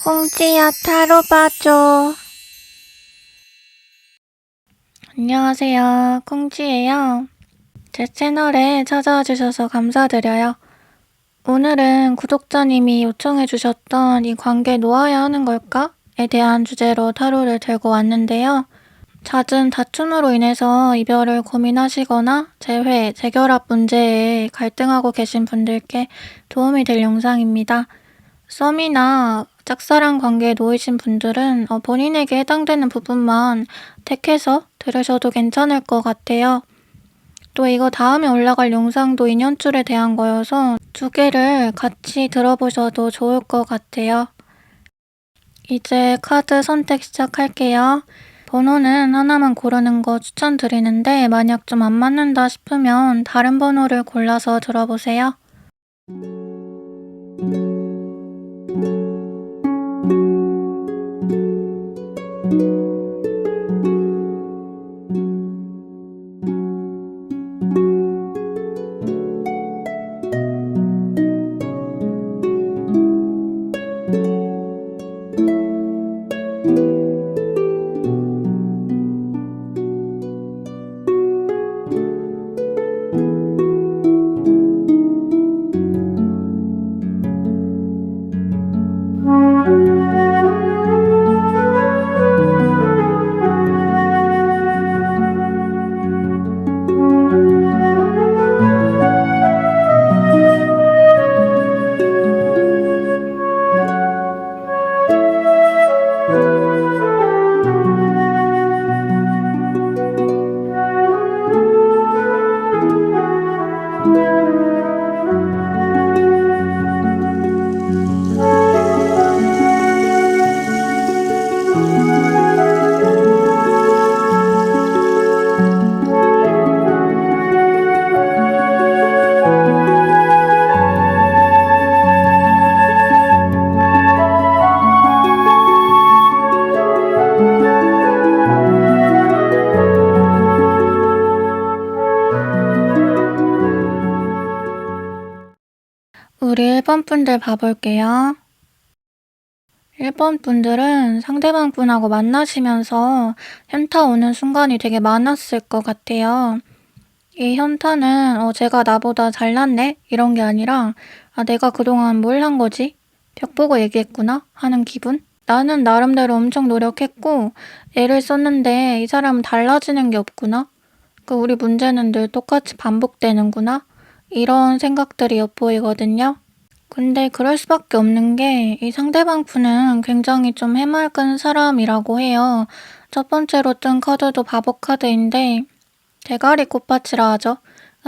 꽁지야 타로 봐줘. 안녕하세요. 꽁지예요. 제 채널에 찾아와 주셔서 감사드려요. 오늘은 구독자님이 요청해주셨던 이 관계 놓아야 하는 걸까?에 대한 주제로 타로를 들고 왔는데요. 잦은 다툼으로 인해서 이별을 고민하시거나 재회, 재결합 문제에 갈등하고 계신 분들께 도움이 될 영상입니다. 썸이나 짝사랑 관계에 놓이신 분들은 본인에게 해당되는 부분만 택해서 들으셔도 괜찮을 것 같아요. 또 이거 다음에 올라갈 영상도 인연줄에 대한 거여서 두 개를 같이 들어보셔도 좋을 것 같아요. 이제 카드 선택 시작할게요. 번호는 하나만 고르는 거 추천드리는데 만약 좀 안 맞는다 싶으면 다른 번호를 골라서 들어보세요. 우리 1번 분들 봐볼게요. 1번 분들은 상대방 분하고 만나시면서 현타 오는 순간이 되게 많았을 것 같아요. 이 현타는 쟤가 나보다 잘났네? 이런 게 아니라 내가 그동안 뭘 한 거지? 벽 보고 얘기했구나? 하는 기분? 나는 나름대로 엄청 노력했고 애를 썼는데 이 사람은 달라지는 게 없구나? 우리 문제는 늘 똑같이 반복되는구나? 이런 생각들이 엿보이거든요. 근데 그럴 수밖에 없는 게 이 상대방 분은 굉장히 좀 해맑은 사람이라고 해요. 첫 번째로 뜬 카드도 바보 카드인데 대가리 꽃밭이라 하죠.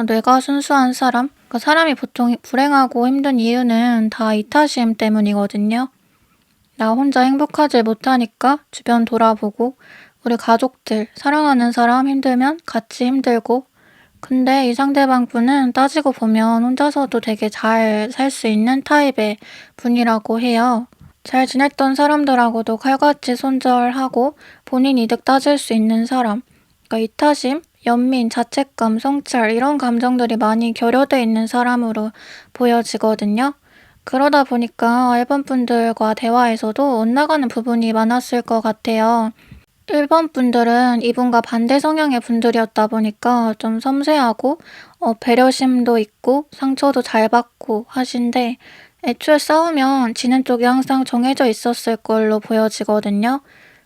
뇌가 순수한 사람? 사람이 보통 불행하고 힘든 이유는 다 이타심 때문이거든요. 나 혼자 행복하지 못하니까 주변 돌아보고 우리 가족들, 사랑하는 사람 힘들면 같이 힘들고 근데 이 상대방 분은 따지고 보면 혼자서도 되게 잘 살 수 있는 타입의 분이라고 해요. 잘 지냈던 사람들하고도 칼같이 손절하고 본인 이득 따질 수 있는 사람. 이타심, 연민, 자책감, 성찰 이런 감정들이 많이 결여돼 있는 사람으로 보여지거든요. 그러다 보니까 1번 분들과 대화에서도 엇나가는 부분이 많았을 것 같아요. 1번 분들은 이분과 반대 성향의 분들이었다 보니까 좀 섬세하고 배려심도 있고 상처도 잘 받고 하신데 애초에 싸우면 지는 쪽이 항상 정해져 있었을 걸로 보여지거든요.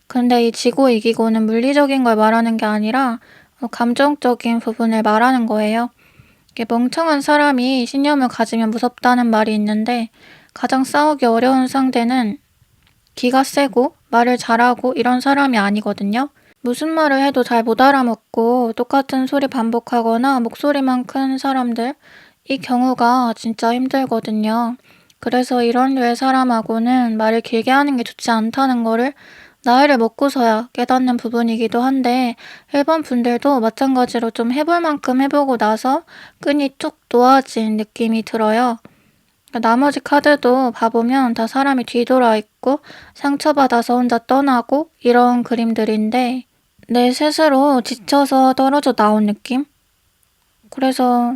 근데 이 지고 이기고는 물리적인 걸 말하는 게 아니라 감정적인 부분을 말하는 거예요. 이게 멍청한 사람이 신념을 가지면 무섭다는 말이 있는데 가장 싸우기 어려운 상대는 기가 세고 말을 잘하고 이런 사람이 아니거든요. 무슨 말을 해도 잘 못 알아먹고 똑같은 소리 반복하거나 목소리만 큰 사람들 이 경우가 진짜 힘들거든요. 그래서 이런 류의 사람하고는 말을 길게 하는 게 좋지 않다는 거를 나이를 먹고서야 깨닫는 부분이기도 한데 1번 분들도 마찬가지로 좀 해볼 만큼 해보고 나서 끈이 쭉 놓아진 느낌이 들어요. 나머지 카드도 봐보면 다 사람이 뒤돌아 있고 상처받아서 혼자 떠나고 이런 그림들인데 내 스스로 지쳐서 떨어져 나온 느낌? 그래서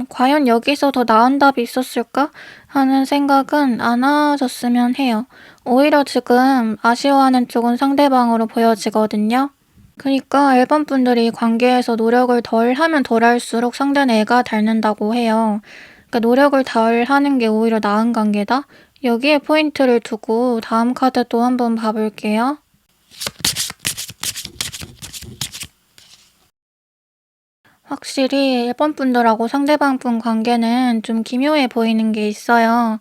과연 여기서 더 나은 답이 있었을까 하는 생각은 안 하셨으면 해요. 오히려 지금 아쉬워하는 쪽은 상대방으로 보여지거든요. 그니까 일반 분들이 관계에서 노력을 덜 하면 덜 할수록 상대는 애가 닳는다고 해요. 그러니까 노력을 덜 하는 게 오히려 나은 관계다? 여기에 포인트를 두고 다음 카드 또 한번 봐볼게요. 확실히 일반 분들하고 상대방 분 관계는 좀 기묘해 보이는 게 있어요.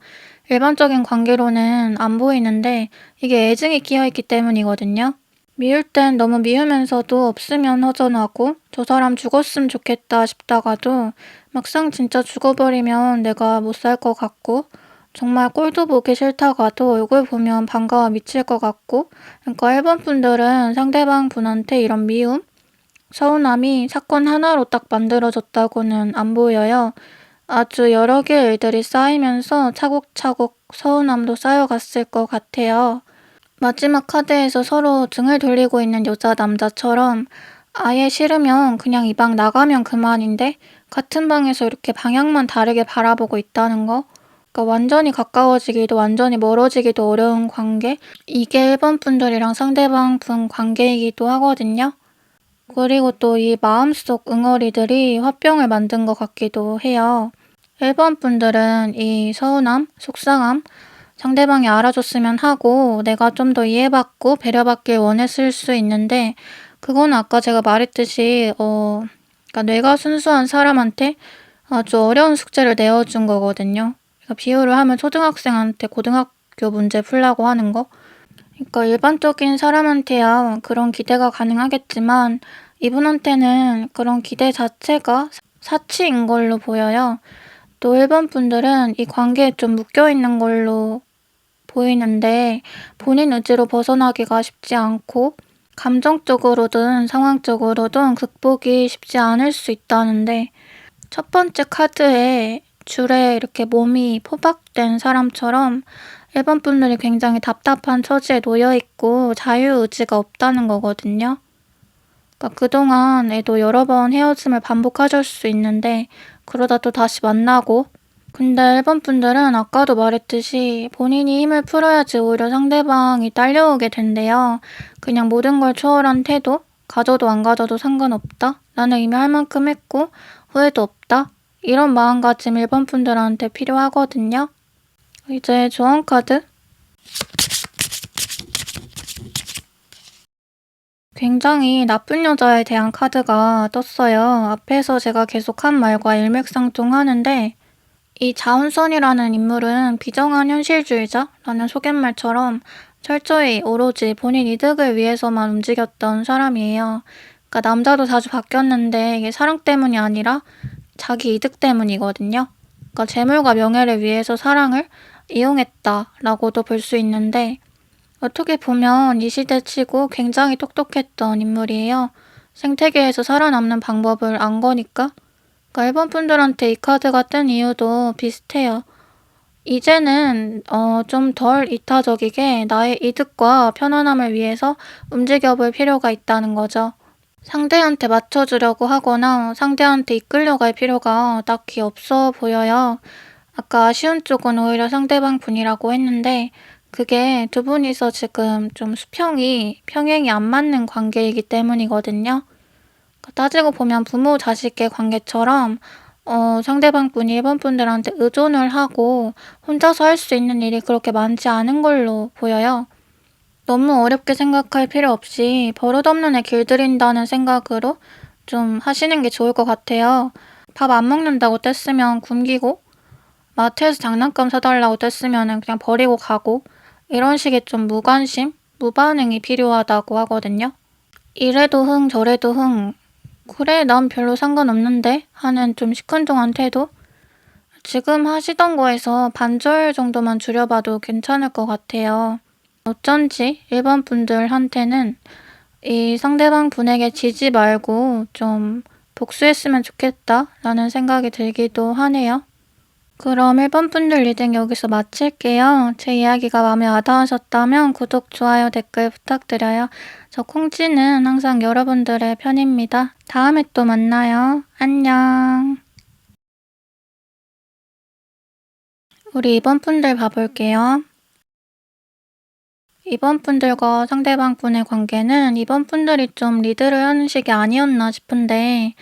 일반적인 관계로는 안 보이는데 이게 애증이 끼어있기 때문이거든요. 미울 땐 너무 미우면서도 없으면 허전하고 저 사람 죽었으면 좋겠다 싶다가도 막상 진짜 죽어버리면 내가 못 살 것 같고 정말 꼴도 보기 싫다가도 얼굴 보면 반가워 미칠 것 같고 그러니까 일본 분들은 상대방 분한테 이런 미움, 서운함이 사건 하나로 딱 만들어졌다고는 안 보여요. 아주 여러 개의 일들이 쌓이면서 차곡차곡 서운함도 쌓여갔을 것 같아요. 마지막 카드에서 서로 등을 돌리고 있는 여자 남자처럼 아예 싫으면 그냥 이 방 나가면 그만인데 같은 방에서 이렇게 방향만 다르게 바라보고 있다는 거. 그러니까 완전히 가까워지기도 완전히 멀어지기도 어려운 관계. 이게 일본 분들이랑 상대방 분 관계이기도 하거든요. 그리고 또 이 마음속 응어리들이 화병을 만든 것 같기도 해요. 일본 분들은 이 서운함, 속상함, 상대방이 알아줬으면 하고 내가 좀 더 이해받고 배려받길 원했을 수 있는데 그건 아까 제가 말했듯이 그러니까 뇌가 순수한 사람한테 아주 어려운 숙제를 내어준 거거든요. 그러니까 비유를 하면 초등학생한테 고등학교 문제 풀라고 하는 거. 그러니까 일반적인 사람한테야 그런 기대가 가능하겠지만 이분한테는 그런 기대 자체가 사치인 걸로 보여요. 또 일반 분들은 이 관계에 좀 묶여있는 걸로 보이는데 본인 의지로 벗어나기가 쉽지 않고 감정적으로든 상황적으로든 극복이 쉽지 않을 수 있다는데 첫 번째 카드에 줄에 이렇게 몸이 포박된 사람처럼 일반 분들이 굉장히 답답한 처지에 놓여있고 자유의지가 없다는 거거든요. 그러니까 그동안에도 여러 번 헤어짐을 반복하실 수 있는데 그러다 또 다시 만나고 근데 일본 분들은 아까도 말했듯이 본인이 힘을 풀어야지 오히려 상대방이 딸려오게 된대요. 그냥 모든 걸 초월한 태도, 가져도 안 가져도 상관없다. 나는 이미 할 만큼 했고 후회도 없다. 이런 마음가짐 일본 분들한테 필요하거든요. 이제 조언 카드. 굉장히 나쁜 여자에 대한 카드가 떴어요. 앞에서 제가 계속 한 말과 일맥상통하는데 이 자훈선이라는 인물은 비정한 현실주의자라는 속갯말처럼 철저히 오로지 본인 이득을 위해서만 움직였던 사람이에요. 그러니까 남자도 자주 바뀌었는데 이게 사랑 때문이 아니라 자기 이득 때문이거든요. 그러니까 재물과 명예를 위해서 사랑을 이용했다라고도 볼 수 있는데 어떻게 보면 이 시대치고 굉장히 똑똑했던 인물이에요. 생태계에서 살아남는 방법을 안 거니까. 그러니까 일본 분들한테 이 카드가 뜬 이유도 비슷해요. 이제는 좀 덜 이타적이게 나의 이득과 편안함을 위해서 움직여볼 필요가 있다는 거죠. 상대한테 맞춰주려고 하거나 상대한테 이끌려갈 필요가 딱히 없어 보여요. 아까 아쉬운 쪽은 오히려 상대방 분이라고 했는데 그게 두 분이서 지금 좀 평행이 안 맞는 관계이기 때문이거든요. 따지고 보면 부모 자식의 관계처럼 상대방 분이 일본 분들한테 의존을 하고 혼자서 할 수 있는 일이 그렇게 많지 않은 걸로 보여요. 너무 어렵게 생각할 필요 없이 버릇없는 애 길들인다는 생각으로 좀 하시는 게 좋을 것 같아요. 밥 안 먹는다고 뗐으면 굶기고 마트에서 장난감 사달라고 뗐으면 그냥 버리고 가고 이런 식의 좀 무관심, 무반응이 필요하다고 하거든요. 이래도 흥 저래도 흥 그래 난 별로 상관없는데 하는 좀 시큰둥한 태도? 지금 하시던 거에서 반절 정도만 줄여봐도 괜찮을 것 같아요. 어쩐지 일반 분들한테는 이 상대방 분에게 지지 말고 좀 복수했으면 좋겠다라는 생각이 들기도 하네요. 그럼 1번 분들 리딩 여기서 마칠게요. 제 이야기가 마음에 와닿으셨다면 구독, 좋아요, 댓글 부탁드려요. 저 콩쥐는 항상 여러분들의 편입니다. 다음에 또 만나요. 안녕. 우리 2번 분들 봐볼게요. 2번 분들과 상대방 분의 관계는 2번 분들이 좀 리드를 하는 식이 아니었나 싶은데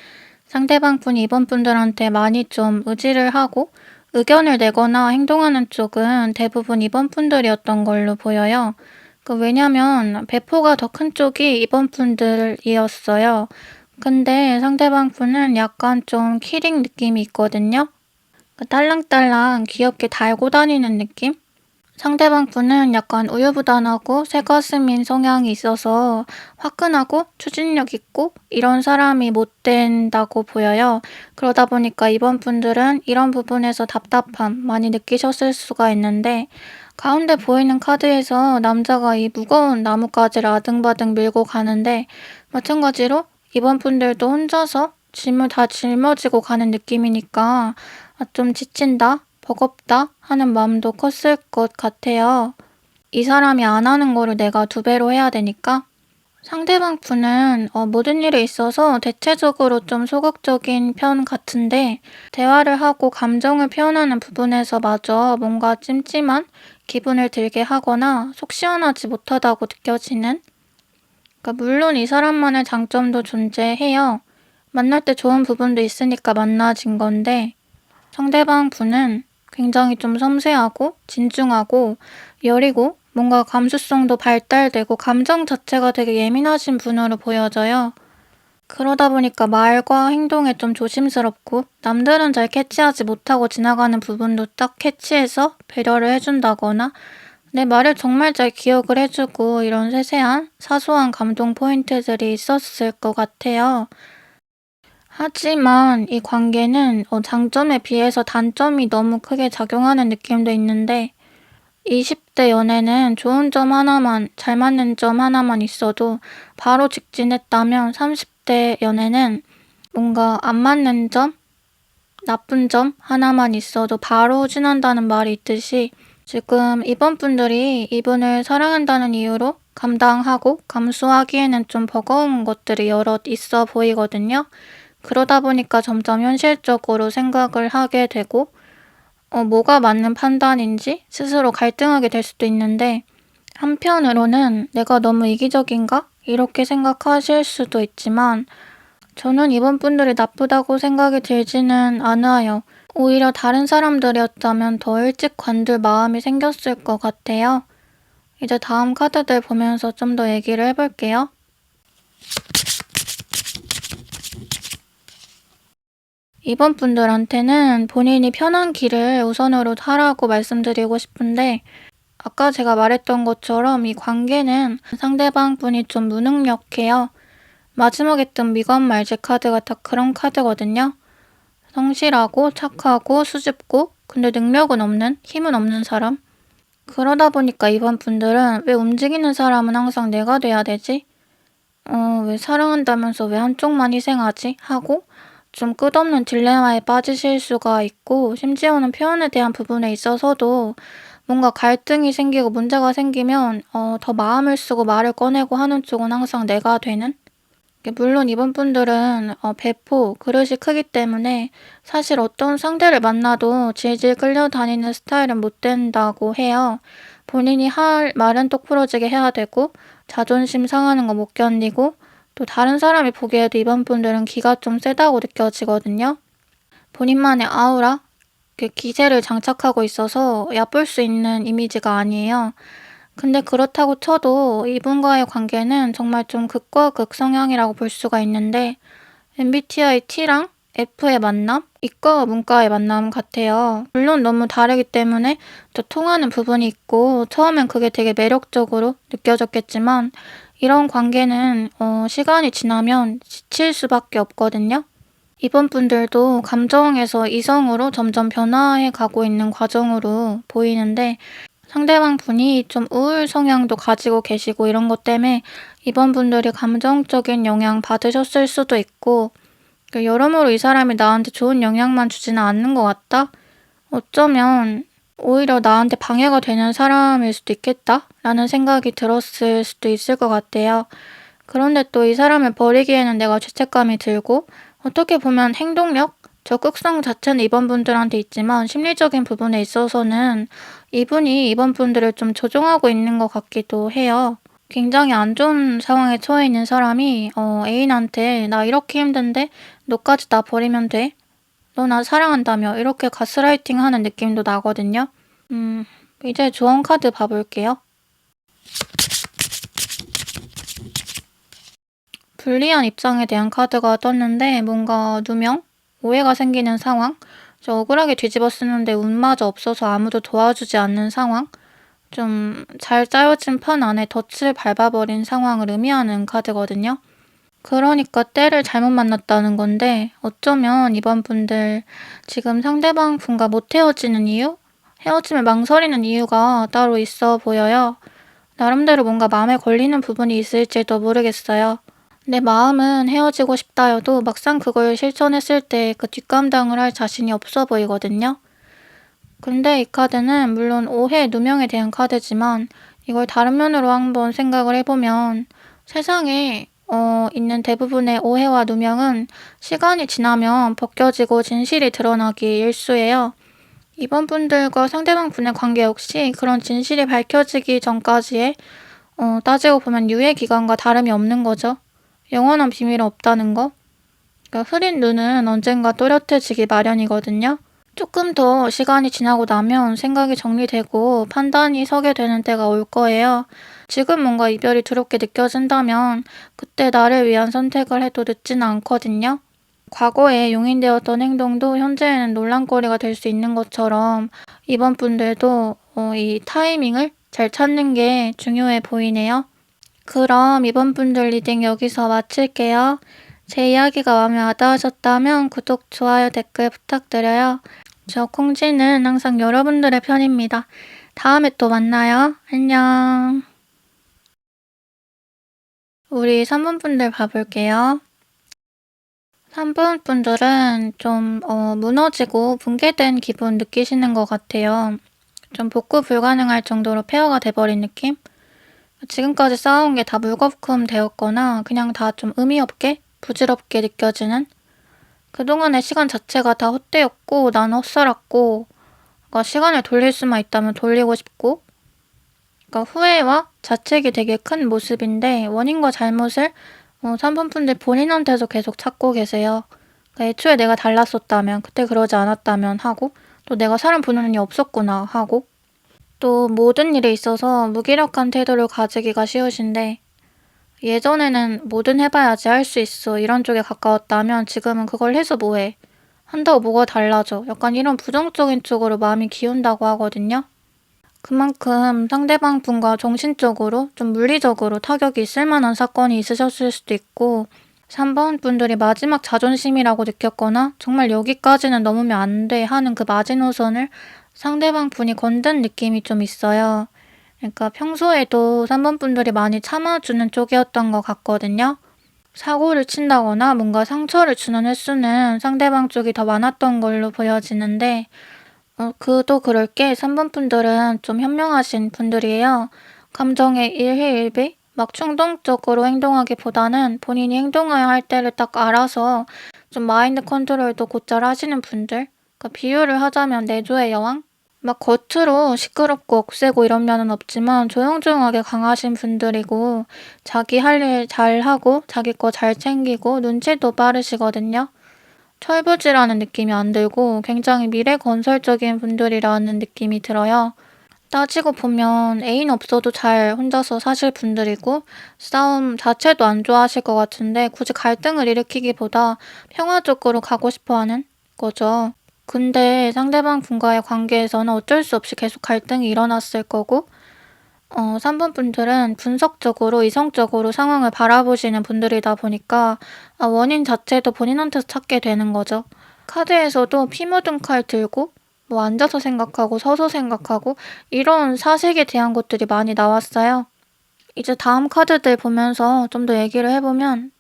상대방 분이 2번 분들한테 많이 좀 의지를 하고 의견을 내거나 행동하는 쪽은 대부분 2번 분들이었던 걸로 보여요. 왜냐면 배포가 더 큰 쪽이 2번 분들이었어요. 근데 상대방 분은 약간 좀 키링 느낌이 있거든요. 딸랑딸랑 귀엽게 달고 다니는 느낌? 상대방 분은 약간 우유부단하고 새가슴인 성향이 있어서 화끈하고 추진력 있고 이런 사람이 못 된다고 보여요. 그러다 보니까 이번 분들은 이런 부분에서 답답함 많이 느끼셨을 수가 있는데 가운데 보이는 카드에서 남자가 이 무거운 나뭇가지를 아등바등 밀고 가는데 마찬가지로 이번 분들도 혼자서 짐을 다 짊어지고 가는 느낌이니까 좀 지친다, 버겁다 하는 마음도 컸을 것 같아요. 이 사람이 안 하는 거를 내가 2배로 해야 되니까. 상대방 분은 모든 일에 있어서 대체적으로 좀 소극적인 편 같은데 대화를 하고 감정을 표현하는 부분에서마저 뭔가 찜찜한 기분을 들게 하거나 속 시원하지 못하다고 느껴지는. 물론 이 사람만의 장점도 존재해요. 만날 때 좋은 부분도 있으니까 만나진 건데 상대방 분은 굉장히 좀 섬세하고 진중하고 여리고 뭔가 감수성도 발달되고 감정 자체가 되게 예민하신 분으로 보여져요. 그러다 보니까 말과 행동에 좀 조심스럽고 남들은 잘 캐치하지 못하고 지나가는 부분도 딱 캐치해서 배려를 해준다거나 내 말을 정말 잘 기억을 해주고 이런 세세한 사소한 감동 포인트들이 있었을 것 같아요. 하지만 이 관계는 장점에 비해서 단점이 너무 크게 작용하는 느낌도 있는데 20대 연애는 좋은 점 하나만, 잘 맞는 점 하나만 있어도 바로 직진했다면 30대 연애는 뭔가 안 맞는 점, 나쁜 점 하나만 있어도 바로 후진한다는 말이 있듯이 지금 이번 분들이 이분을 사랑한다는 이유로 감당하고 감수하기에는 좀 버거운 것들이 여럿 있어 보이거든요. 그러다 보니까 점점 현실적으로 생각을 하게 되고 뭐가 맞는 판단인지 스스로 갈등하게 될 수도 있는데 한편으로는 내가 너무 이기적인가? 이렇게 생각하실 수도 있지만 저는 이번 분들이 나쁘다고 생각이 들지는 않아요. 오히려 다른 사람들이었다면 더 일찍 관둘 마음이 생겼을 것 같아요. 이제 다음 카드들 보면서 좀 더 얘기를 해볼게요. 이번 분들한테는 본인이 편한 길을 우선으로 하라고 말씀드리고 싶은데 아까 제가 말했던 것처럼 이 관계는 상대방 분이 좀 무능력해요. 마지막에 뜬 미관말지 카드가 다 그런 카드거든요. 성실하고 착하고 수줍고 근데 능력은 없는, 힘은 없는 사람. 그러다 보니까 이번 분들은 왜 움직이는 사람은 항상 내가 돼야 되지? 왜 사랑한다면서 왜 한쪽만 희생하지? 하고 좀 끝없는 딜레마에 빠지실 수가 있고 심지어는 표현에 대한 부분에 있어서도 뭔가 갈등이 생기고 문제가 생기면 더 마음을 쓰고 말을 꺼내고 하는 쪽은 항상 내가 되는? 물론 이번 분들은 배포, 그릇이 크기 때문에 사실 어떤 상대를 만나도 질질 끌려다니는 스타일은 못 된다고 해요. 본인이 할 말은 똑부러지게 해야 되고 자존심 상하는 거 못 견디고 또 다른 사람이 보기에도 이번 분들은 기가 좀 세다고 느껴지거든요. 본인만의 아우라, 기세를 장착하고 있어서 얕볼 수 있는 이미지가 아니에요. 근데 그렇다고 쳐도 이분과의 관계는 정말 좀 극과 극 성향이라고 볼 수가 있는데 MBTI T랑 F의 만남? 이과와 문과의 만남 같아요. 물론 너무 다르기 때문에 또 통하는 부분이 있고 처음엔 그게 되게 매력적으로 느껴졌겠지만 이런 관계는 시간이 지나면 지칠 수밖에 없거든요. 이번 분들도 감정에서 이성으로 점점 변화해 가고 있는 과정으로 보이는데 상대방 분이 좀 우울 성향도 가지고 계시고 이런 것 때문에 이번 분들이 감정적인 영향 받으셨을 수도 있고 여러모로 이 사람이 나한테 좋은 영향만 주지는 않는 것 같다? 어쩌면 오히려 나한테 방해가 되는 사람일 수도 있겠다라는 생각이 들었을 수도 있을 것 같아요. 그런데 또 이 사람을 버리기에는 내가 죄책감이 들고 어떻게 보면 행동력, 적극성 자체는 이번 분들한테 있지만 심리적인 부분에 있어서는 이분이 이번 분들을 좀 조종하고 있는 것 같기도 해요. 굉장히 안 좋은 상황에 처해 있는 사람이 애인한테 "나 이렇게 힘든데 너까지 나 버리면 돼? 너 나 사랑한다며?" 이렇게 가스라이팅하는 느낌도 나거든요. 음 이제 조언 카드 봐 볼게요. 불리한 입장에 대한 카드가 떴는데 뭔가 누명? 오해가 생기는 상황? 억울하게 뒤집어 쓰는데 운마저 없어서 아무도 도와주지 않는 상황? 좀 잘 짜여진 판 안에 덫을 밟아버린 상황을 의미하는 카드거든요. 그러니까 때를 잘못 만났다는 건데 어쩌면 이번 분들 지금 상대방 분과 못 헤어지는 이유? 헤어짐을 망설이는 이유가 따로 있어 보여요. 나름대로 뭔가 마음에 걸리는 부분이 있을지도 모르겠어요. 내 마음은 헤어지고 싶다여도 막상 그걸 실천했을 때 그 뒷감당을 할 자신이 없어 보이거든요. 근데 이 카드는 물론 오해, 누명에 대한 카드지만 이걸 다른 면으로 한번 생각을 해보면 세상에 있는 대부분의 오해와 누명은 시간이 지나면 벗겨지고 진실이 드러나기 일쑤예요. 이번 분들과 상대방 분의 관계 역시 그런 진실이 밝혀지기 전까지의 따지고 보면 유예 기간과 다름이 없는 거죠. 영원한 비밀은 없다는 거. 그러니까 흐린 눈은 언젠가 또렷해지기 마련이거든요. 조금 더 시간이 지나고 나면 생각이 정리되고 판단이 서게 되는 때가 올 거예요. 지금 뭔가 이별이 두렵게 느껴진다면 그때 나를 위한 선택을 해도 늦지는 않거든요. 과거에 용인되었던 행동도 현재에는 논란거리가 될 수 있는 것처럼 이번 분들도 이 타이밍을 잘 찾는 게 중요해 보이네요. 그럼 이번 분들 리딩 여기서 마칠게요. 제 이야기가 마음에 와닿으셨다면 구독, 좋아요, 댓글 부탁드려요. 저 콩지는 항상 여러분들의 편입니다. 다음에 또 만나요. 안녕. 우리 3번 분들 봐볼게요. 3번 분들은 좀 무너지고 붕괴된 기분 느끼시는 것 같아요. 좀 복구 불가능할 정도로 폐허가 돼버린 느낌? 지금까지 쌓아온 게 다 물거품 되었거나 그냥 다 좀 의미 없게, 부질없게 느껴지는? 그동안의 시간 자체가 다 헛되었고 나는 헛살았고 그러니까 시간을 돌릴 수만 있다면 돌리고 싶고 그러니까 후회와 자책이 되게 큰 모습인데 원인과 잘못을 3번 분들 본인한테서 계속 찾고 계세요. 그러니까 애초에 내가 달랐었다면 그때 그러지 않았다면 하고 또 내가 사람 보는 눈이 없었구나 하고 또 모든 일에 있어서 무기력한 태도를 가지기가 쉬우신데 예전에는 뭐든 해봐야지 할 수 있어 이런 쪽에 가까웠다면 지금은 그걸 해서 뭐해? 한다고 뭐가 달라져? 약간 이런 부정적인 쪽으로 마음이 기운다고 하거든요. 그만큼 상대방 분과 정신적으로 좀 물리적으로 타격이 있을 만한 사건이 있으셨을 수도 있고 3번 분들이 마지막 자존심이라고 느꼈거나 정말 여기까지는 넘으면 안 돼 하는 그 마지노선을 상대방 분이 건든 느낌이 좀 있어요. 그러니까 평소에도 3번 분들이 많이 참아주는 쪽이었던 것 같거든요. 사고를 친다거나 뭔가 상처를 주는 횟수는 상대방 쪽이 더 많았던 걸로 보여지는데 그도 그럴 게 3번 분들은 좀 현명하신 분들이에요. 감정의 일희일비? 막 충동적으로 행동하기보다는 본인이 행동해야 할 때를 딱 알아서 좀 마인드 컨트롤도 곧잘 하시는 분들? 그러니까 비유를 하자면 내조의 여왕? 막 겉으로 시끄럽고 억세고 이런 면은 없지만 조용조용하게 강하신 분들이고 자기 할 일 잘하고 자기 거 잘 챙기고 눈치도 빠르시거든요. 철부지라는 느낌이 안 들고 굉장히 미래건설적인 분들이라는 느낌이 들어요. 따지고 보면 애인 없어도 잘 혼자서 사실 분들이고 싸움 자체도 안 좋아하실 것 같은데 굳이 갈등을 일으키기보다 평화적으로 가고 싶어 하는 거죠. 근데 상대방 분과의 관계에서는 어쩔 수 없이 계속 갈등이 일어났을 거고 3번 분들은 분석적으로 이성적으로 상황을 바라보시는 분들이다 보니까 원인 자체도 본인한테서 찾게 되는 거죠. 카드에서도 피 묻은 칼 들고 뭐 앉아서 생각하고 서서 생각하고 이런 사색에 대한 것들이 많이 나왔어요. 이제 다음 카드들 보면서 좀 더 얘기를 해보면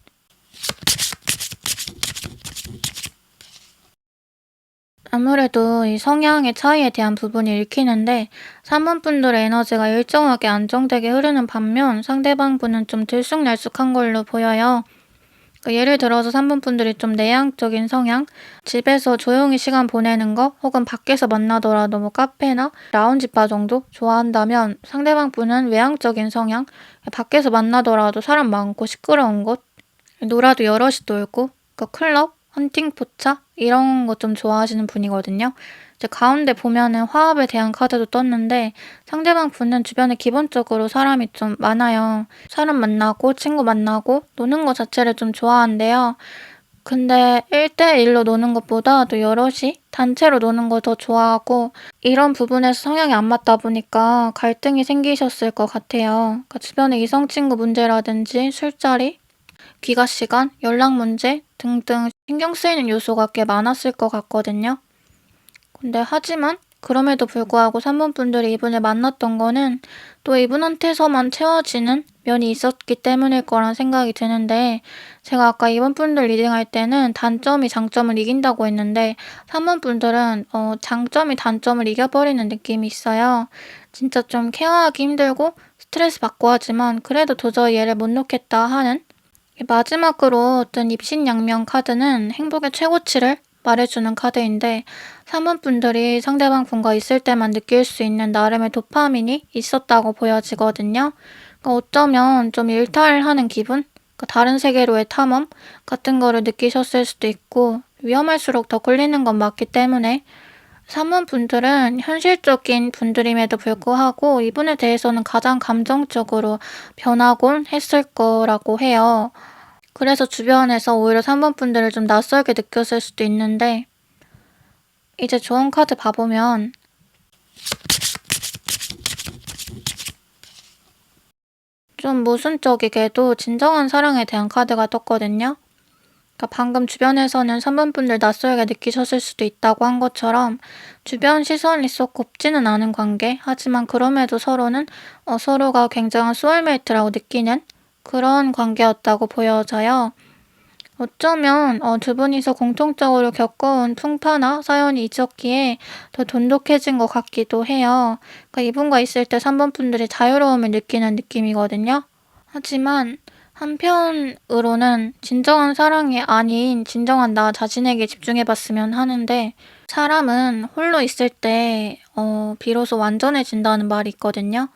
아무래도 이 성향의 차이에 대한 부분이 읽히는데 3번 분들의 에너지가 일정하게 안정되게 흐르는 반면 상대방 분은 좀 들쑥날쑥한 걸로 보여요. 예를 들어서 3번 분들이 좀 내향적인 성향, 집에서 조용히 시간 보내는 거 혹은 밖에서 만나더라도 뭐 카페나 라운지 바 정도 좋아한다면 상대방 분은 외향적인 성향, 밖에서 만나더라도 사람 많고 시끄러운 곳, 놀아도 여럿이 놀고, 클럽, 헌팅 포차 이런 거 좀 좋아하시는 분이거든요. 이제 가운데 보면은 화합에 대한 카드도 떴는데 상대방 분은 주변에 기본적으로 사람이 좀 많아요. 사람 만나고 친구 만나고 노는 거 자체를 좀 좋아한대요. 근데 1대1로 노는 것보다 또 여럿이 단체로 노는 걸 더 좋아하고 이런 부분에서 성향이 안 맞다 보니까 갈등이 생기셨을 것 같아요. 주변에 이성 친구 문제라든지 술자리, 귀가 시간, 연락 문제 등등 신경 쓰이는 요소가 꽤 많았을 것 같거든요. 근데 하지만 그럼에도 불구하고 3번 분들이 이분을 만났던 거는 또 이분한테서만 채워지는 면이 있었기 때문일 거란 생각이 드는데 제가 아까 2번 분들 리딩할 때는 단점이 장점을 이긴다고 했는데 3번 분들은 장점이 단점을 이겨버리는 느낌이 있어요. 진짜 좀 케어하기 힘들고 스트레스 받고 하지만 그래도 도저히 얘를 못 놓겠다 하는 마지막으로 어떤 입신양명 카드는 행복의 최고치를 말해주는 카드인데 3번 분들이 상대방 분과 있을 때만 느낄 수 있는 나름의 도파민이 있었다고 보여지거든요. 어쩌면 좀 일탈하는 기분? 다른 세계로의 탐험 같은 거를 느끼셨을 수도 있고 위험할수록 더 끌리는 건 맞기 때문에 3번 분들은 현실적인 분들임에도 불구하고 이분에 대해서는 가장 감정적으로 변하곤 했을 거라고 해요. 그래서 주변에서 오히려 3번 분들을 좀 낯설게 느꼈을 수도 있는데 이제 좋은 카드 봐보면 좀 모순적이게도 진정한 사랑에 대한 카드가 떴거든요. 방금 주변에서는 3번 분들 낯설게 느끼셨을 수도 있다고 한 것처럼 주변 시선이 썩 곱지는 않은 관계, 하지만 그럼에도 서로는 서로가 굉장한 소울메이트라고 느끼는 그런 관계였다고 보여져요. 어쩌면 두 분이서 공통적으로 겪어온 풍파나 사연이 있었기에 더 돈독해진 것 같기도 해요. 이분과 있을 때 3번 분들이 자유로움을 느끼는 느낌이거든요. 하지만 한편으로는 진정한 사랑이 아닌 진정한 나 자신에게 집중해봤으면 하는데 사람은 홀로 있을 때 비로소 완전해진다는 말이 있거든요.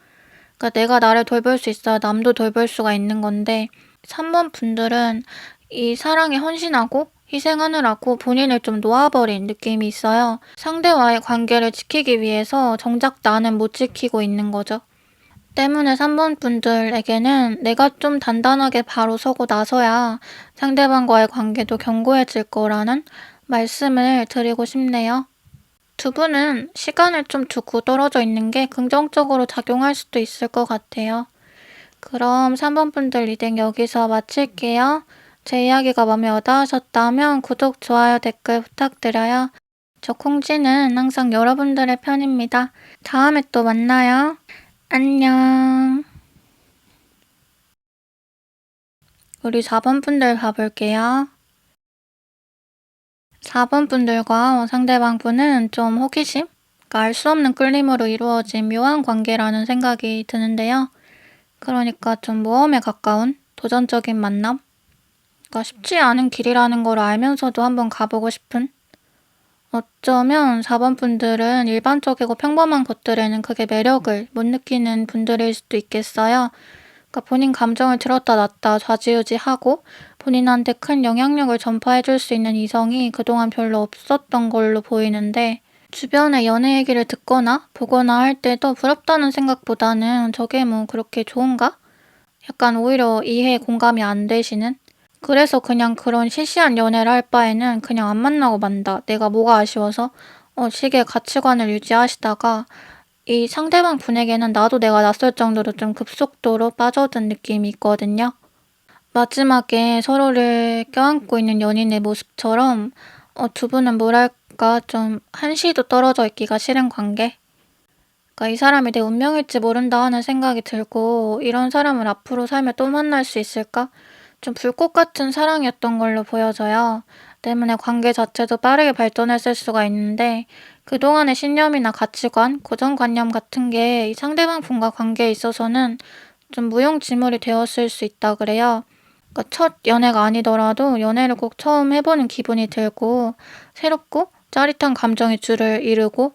내가 나를 돌볼 수 있어야 남도 돌볼 수가 있는 건데 3번 분들은 이 사랑에 헌신하고 희생하느라고 본인을 좀 놓아버린 느낌이 있어요. 상대와의 관계를 지키기 위해서 정작 나는 못 지키고 있는 거죠. 때문에 3번 분들에게는 내가 좀 단단하게 바로 서고 나서야 상대방과의 관계도 견고해질 거라는 말씀을 드리고 싶네요. 두 분은 시간을 좀 두고 떨어져 있는 게 긍정적으로 작용할 수도 있을 것 같아요. 그럼 3번 분들 리딩 여기서 마칠게요. 제 이야기가 마음에 와닿으셨다면 구독, 좋아요, 댓글 부탁드려요. 저 콩지는 항상 여러분들의 편입니다. 다음에 또 만나요. 안녕. 우리 4번 분들 봐볼게요. 4번 분들과 상대방 분은 좀 호기심? 알 수 없는 끌림으로 이루어진 묘한 관계라는 생각이 드는데요. 그러니까 좀 모험에 가까운 도전적인 만남? 쉽지 않은 길이라는 걸 알면서도 한번 가보고 싶은? 어쩌면 4번 분들은 일반적이고 평범한 것들에는 크게 매력을 못 느끼는 분들일 수도 있겠어요. 본인 감정을 들었다 놨다 좌지우지하고 본인한테 큰 영향력을 전파해줄 수 있는 이성이 그동안 별로 없었던 걸로 보이는데 주변에 연애 얘기를 듣거나 보거나 할 때도 부럽다는 생각보다는 저게 뭐 그렇게 좋은가? 약간 오히려 이해 공감이 안 되시는? 그래서 그냥 그런 시시한 연애를 할 바에는 그냥 안 만나고 만다. 내가 뭐가 아쉬워서? 식의 가치관을 유지하시다가 이 상대방 분에게는 나도 내가 낯설 정도로 좀 급속도로 빠져든 느낌이 있거든요. 마지막에 서로를 껴안고 있는 연인의 모습처럼 두 분은 뭐랄까 좀 한시도 떨어져 있기가 싫은 관계? 이 사람이 내 운명일지 모른다 하는 생각이 들고 이런 사람을 앞으로 살며 또 만날 수 있을까? 좀 불꽃 같은 사랑이었던 걸로 보여져요. 때문에 관계 자체도 빠르게 발전했을 수가 있는데 그동안의 신념이나 가치관, 고정관념 같은 게 이 상대방 분과 관계에 있어서는 좀 무용지물이 되었을 수 있다 그래요. 그러니까 첫 연애가 아니더라도 연애를 꼭 처음 해보는 기분이 들고 새롭고 짜릿한 감정의 줄을 이루고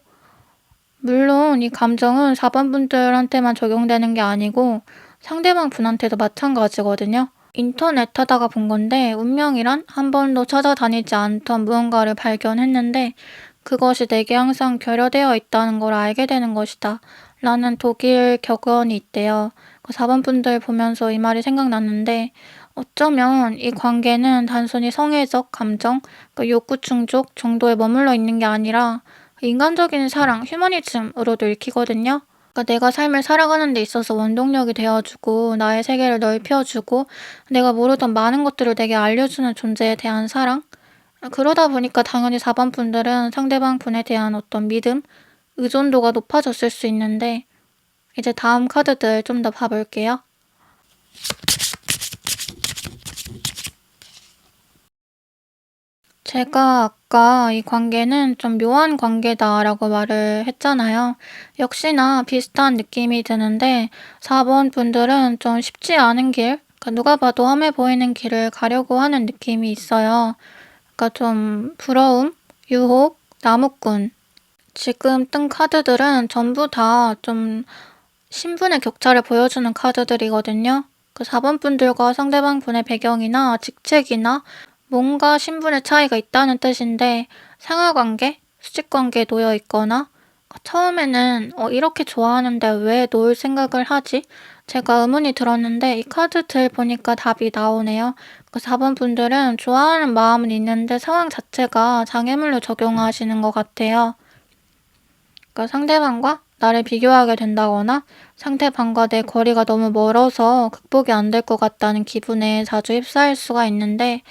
물론 이 감정은 4번 분들한테만 적용되는 게 아니고 상대방 분한테도 마찬가지거든요. 인터넷 하다가 본 건데 운명이란 한 번도 찾아다니지 않던 무언가를 발견했는데 그것이 내게 항상 결여되어 있다는 걸 알게 되는 것이다. 라는 독일 격언이 있대요. 그 4번 분들 보면서 이 말이 생각났는데 어쩌면 이 관계는 단순히 성애적 감정, 그 욕구 충족 정도에 머물러 있는 게 아니라 인간적인 사랑, 휴머니즘으로도 읽히거든요. 그러니까 내가 삶을 살아가는 데 있어서 원동력이 되어주고 나의 세계를 넓혀주고 내가 모르던 많은 것들을 내게 알려주는 존재에 대한 사랑? 그러다 보니까 당연히 4번 분들은 상대방 분에 대한 어떤 믿음, 의존도가 높아졌을 수 있는데 이제 다음 카드들 좀 더 봐볼게요. 제가 아까 이 관계는 좀 묘한 관계다라고 말을 했잖아요. 역시나 비슷한 느낌이 드는데 4번 분들은 좀 쉽지 않은 길, 그러니까 누가 봐도 험해 보이는 길을 가려고 하는 느낌이 있어요. 그러니까 좀 부러움, 유혹, 나무꾼. 지금 뜬 카드들은 전부 다 좀 신분의 격차를 보여주는 카드들이거든요. 그 4번 분들과 상대방 분의 배경이나 직책이나 뭔가 신분의 차이가 있다는 뜻인데 상하관계, 수직관계에 놓여 있거나 처음에는 이렇게 좋아하는데 왜 놓을 생각을 하지? 제가 의문이 들었는데 이 카드들 보니까 답이 나오네요. 그 4번 분들은 좋아하는 마음은 있는데 상황 자체가 장애물로 적용하시는 것 같아요. 그러니까 상대방과 나를 비교하게 된다거나 상대방과 내 거리가 너무 멀어서 극복이 안 될 것 같다는 기분에 자주 휩싸일 수가 있는데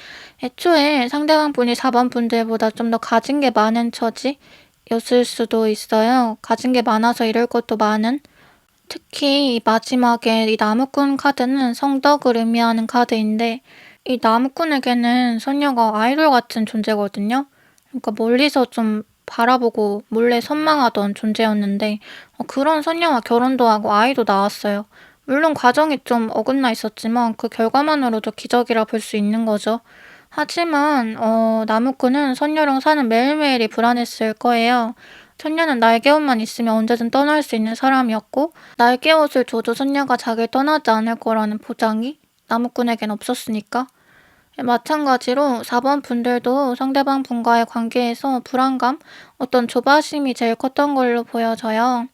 애초에 상대방 분이 4번 분들보다 좀 더 가진 게 많은 처지였을 수도 있어요. 가진 게 많아서 이럴 것도 많은. 특히 이 마지막에 이 나무꾼 카드는 성덕을 의미하는 카드인데 이 나무꾼에게는 소녀가 아이돌 같은 존재거든요. 그러니까 멀리서 좀 바라보고 몰래 선망하던 존재였는데 그런 소녀와 결혼도 하고 아이도 낳았어요. 물론 과정이 좀 어긋나 있었지만 그 결과만으로도 기적이라 볼 수 있는 거죠. 하지만 나무꾼은 선녀랑 사는 매일매일이 불안했을 거예요. 선녀는 날개옷만 있으면 언제든 떠날 수 있는 사람이었고 날개옷을 줘도 선녀가 자기를 떠나지 않을 거라는 보장이 나무꾼에겐 없었으니까. 마찬가지로 4번 분들도 상대방 분과의 관계에서 불안감, 어떤 조바심이 제일 컸던 걸로 보여져요.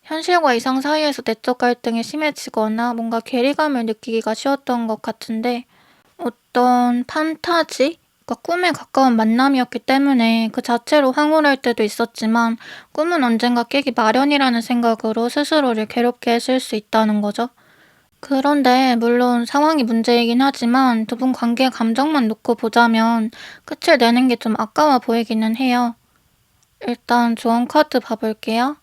현실과 이상 사이에서 내적 갈등이 심해지거나 뭔가 괴리감을 느끼기가 쉬웠던 것 같은데 어떤 판타지? 그러니까 꿈에 가까운 만남이었기 때문에 그 자체로 황홀할 때도 있었지만 꿈은 언젠가 깨기 마련이라는 생각으로 스스로를 괴롭게 했을 수 있다는 거죠. 그런데 물론 상황이 문제이긴 하지만 두 분 관계 감정만 놓고 보자면 끝을 내는 게 좀 아까워 보이기는 해요. 일단 조언 카드 봐볼게요.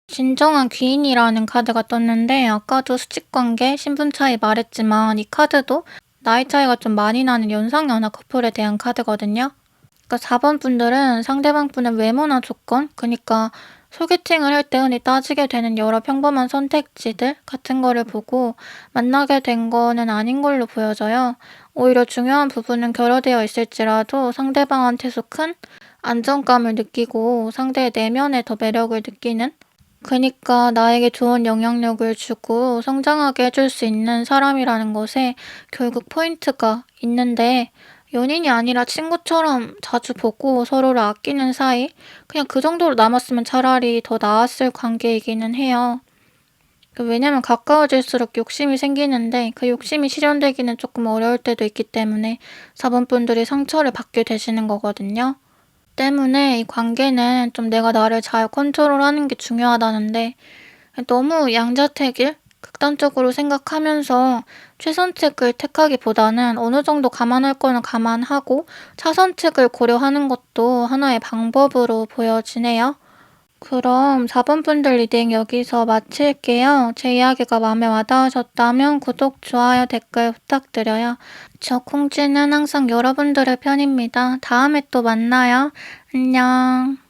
진정한 귀인이라는 카드가 떴는데 아까도 수직관계, 신분 차이 말했지만 이 카드도 나이 차이가 좀 많이 나는 연상연하 커플에 대한 카드거든요. 그러니까 4번 분들은 상대방 분의 외모나 조건, 그러니까 소개팅을 할 때 흔히 따지게 되는 여러 평범한 선택지들 같은 거를 보고 만나게 된 거는 아닌 걸로 보여져요. 오히려 중요한 부분은 결여되어 있을지라도 상대방한테서 큰 안정감을 느끼고 상대의 내면에 더 매력을 느끼는, 그니까 나에게 좋은 영향력을 주고 성장하게 해줄 수 있는 사람이라는 것에 결국 포인트가 있는데 연인이 아니라 친구처럼 자주 보고 서로를 아끼는 사이? 그냥 그 정도로 남았으면 차라리 더 나았을 관계이기는 해요. 왜냐면 가까워질수록 욕심이 생기는데 그 욕심이 실현되기는 조금 어려울 때도 있기 때문에 4번 분들이 상처를 받게 되시는 거거든요. 때문에 이 관계는 좀 내가 나를 잘 컨트롤하는 게 중요하다는데 너무 양자택일? 극단적으로 생각하면서 최선책을 택하기보다는 어느 정도 감안할 거는 감안하고 차선책을 고려하는 것도 하나의 방법으로 보여지네요. 그럼 4번 분들 리딩 여기서 마칠게요. 제 이야기가 마음에 와닿으셨다면 구독, 좋아요, 댓글 부탁드려요. 저 콩쥐는 항상 여러분들의 편입니다. 다음에 또 만나요. 안녕.